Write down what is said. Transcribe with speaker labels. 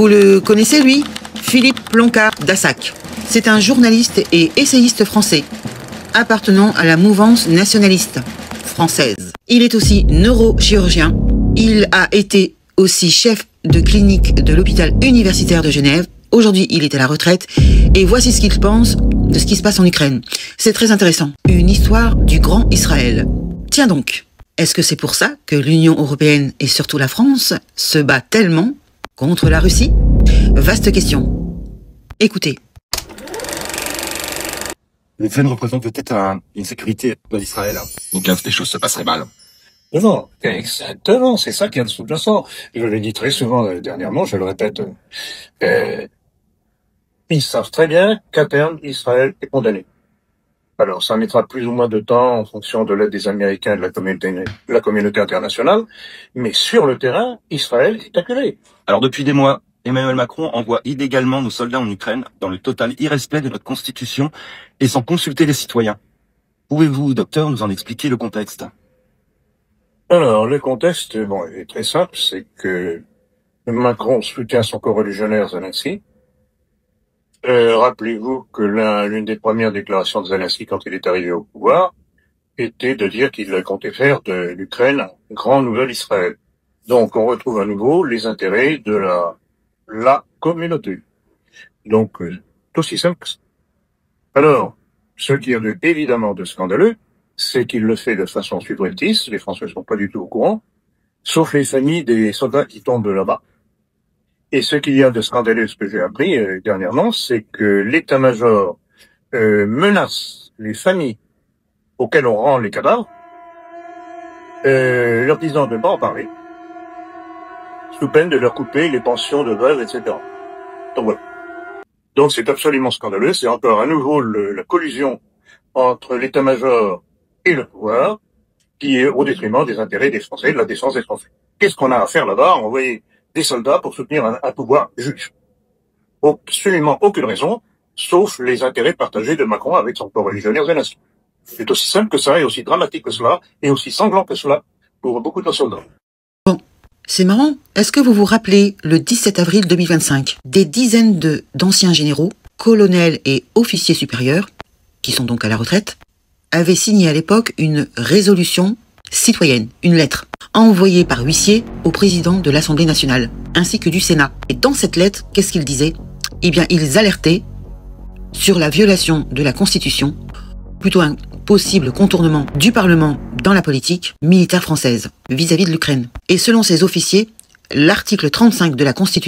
Speaker 1: Vous le connaissez, lui? Philippe Ploncart d'Assac. C'est un journaliste et essayiste français, appartenant à la mouvance nationaliste française. Il est aussi neurochirurgien. Il a été aussi chef de clinique de l'hôpital universitaire de Genève. Aujourd'hui, il est à la retraite. Et voici ce qu'il pense de ce qui se passe en Ukraine. C'est très intéressant. Une histoire du grand Israël. Tiens donc, est-ce que c'est pour ça que l'Union européenne et surtout la France se bat tellement contre la Russie? Vaste question. Écoutez.
Speaker 2: L'Ukraine représente peut-être une sécurité pour l'Israël. Donc là, les choses se passeraient mal.
Speaker 3: Non, exactement, c'est ça qui est sous-jacent. Je l'ai dit très souvent dernièrement, je le répète. Ils savent très bien qu'à terme, Israël est condamné. Alors, ça mettra plus ou moins de temps en fonction de l'aide des Américains et de la communauté internationale, mais sur le terrain, Israël est acculé.
Speaker 2: Alors depuis des mois, Emmanuel Macron envoie illégalement nos soldats en Ukraine dans le total irrespect de notre constitution et sans consulter les citoyens. Pouvez-vous, docteur, nous en expliquer le contexte?
Speaker 3: Alors, le contexte, est très simple, c'est que Macron soutient son coreligionnaire Zelensky. Rappelez-vous que l'une des premières déclarations de Zelensky quand il est arrivé au pouvoir était de dire qu'il comptait faire de l'Ukraine un grand nouvel Israël. Donc, on retrouve à nouveau les intérêts de la communauté. Donc, c'est aussi simple que ça. Alors, ce qui est évidemment de scandaleux, c'est qu'il le fait de façon subreptice, les Français ne sont pas du tout au courant, sauf les familles des soldats qui tombent là-bas. Et ce qu'il y a de scandaleux, ce que j'ai appris dernièrement, c'est que l'état-major menace les familles auxquelles on rend les cadavres, leur disant de ne pas en parler, sous peine de leur couper les pensions de veuve, etc. Donc voilà. Donc c'est absolument scandaleux, c'est encore à nouveau la collusion entre l'état-major et le pouvoir, qui est au détriment des intérêts des Français, de la défense des Français. Qu'est-ce qu'on a à faire là-bas? Envoyer des soldats pour soutenir un pouvoir juif. Absolument aucune raison, sauf les intérêts partagés de Macron avec son coreligionnaire Zelensky. C'est aussi simple que ça, et aussi dramatique que cela, et aussi sanglant que cela, pour beaucoup de nos soldats.
Speaker 1: Bon, c'est marrant. Est-ce que vous vous rappelez, le 17 avril 2025, des dizaines d'anciens généraux, colonels et officiers supérieurs, qui sont donc à la retraite, avaient signé à l'époque une résolution citoyenne, une lettre, envoyée par huissier au président de l'Assemblée nationale, ainsi que du Sénat. Et dans cette lettre, qu'est-ce qu'ils disaient? Eh bien, ils alertaient sur la violation de la Constitution, plutôt un possible contournement du Parlement dans la politique militaire française vis-à-vis de l'Ukraine. Et selon ces officiers, l'article 35 de la Constitution